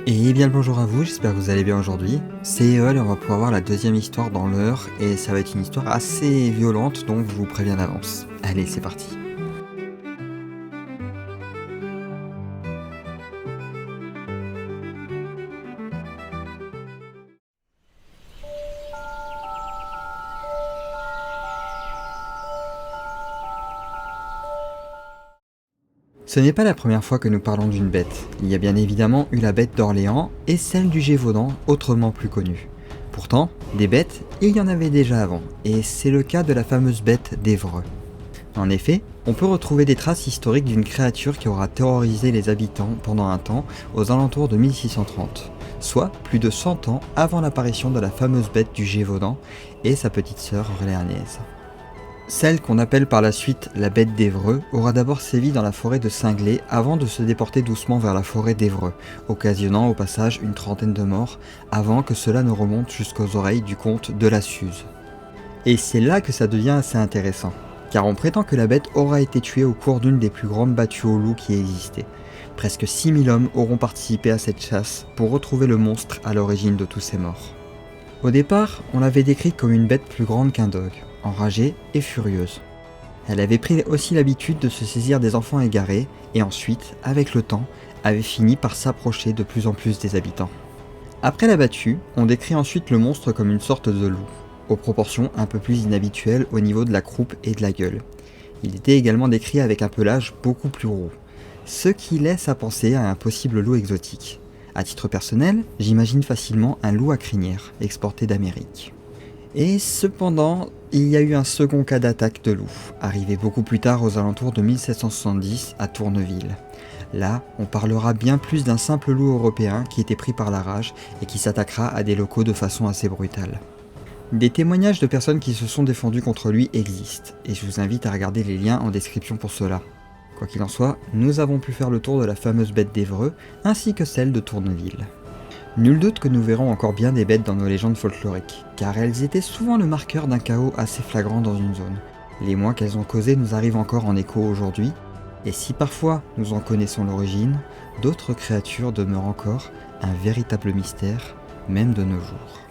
Et bien le bonjour à vous, j'espère que vous allez bien aujourd'hui. C'est Eol et on va pouvoir voir la deuxième histoire dans l'heure et ça va être une histoire assez violente donc je vous préviens d'avance. Allez, c'est parti. Ce n'est pas la première fois que nous parlons d'une bête. Il y a bien évidemment eu la bête d'Orléans et celle du Gévaudan, autrement plus connue. Pourtant, des bêtes, il y en avait déjà avant, et c'est le cas de la fameuse bête d'Évreux. En effet, on peut retrouver des traces historiques d'une créature qui aura terrorisé les habitants pendant un temps aux alentours de 1630, soit plus de 100 ans avant l'apparition de la fameuse bête du Gévaudan et sa petite sœur orléanaise. Celle qu'on appelle par la suite la bête d'Évreux aura d'abord sévi dans la forêt de Cinglé avant de se déporter doucement vers la forêt d'Évreux, occasionnant au passage une trentaine de morts avant que cela ne remonte jusqu'aux oreilles du comte de la Suze. Et c'est là que ça devient assez intéressant, car on prétend que la bête aura été tuée au cours d'une des plus grandes battues au loup qui existaient. Presque 6000 hommes auront participé à cette chasse pour retrouver le monstre à l'origine de tous ces morts. Au départ, on l'avait décrite comme une bête plus grande qu'un dogue, enragée et furieuse. Elle avait pris aussi l'habitude de se saisir des enfants égarés et ensuite, avec le temps, avait fini par s'approcher de plus en plus des habitants. Après la battue, on décrit ensuite le monstre comme une sorte de loup, aux proportions un peu plus inhabituelles au niveau de la croupe et de la gueule. Il était également décrit avec un pelage beaucoup plus roux, ce qui laisse à penser à un possible loup exotique. À titre personnel, j'imagine facilement un loup à crinière, exporté d'Amérique. Et cependant, il y a eu un second cas d'attaque de loup, arrivé beaucoup plus tard aux alentours de 1770 à Tourneville. Là, on parlera bien plus d'un simple loup européen qui était pris par la rage et qui s'attaquera à des locaux de façon assez brutale. Des témoignages de personnes qui se sont défendues contre lui existent, et je vous invite à regarder les liens en description pour cela. Quoi qu'il en soit, nous avons pu faire le tour de la fameuse bête d'Évreux, ainsi que celle de Tourneville. Nul doute que nous verrons encore bien des bêtes dans nos légendes folkloriques, car elles étaient souvent le marqueur d'un chaos assez flagrant dans une zone. Les mois qu'elles ont causés nous arrivent encore en écho aujourd'hui, et si parfois nous en connaissons l'origine, d'autres créatures demeurent encore un véritable mystère, même de nos jours.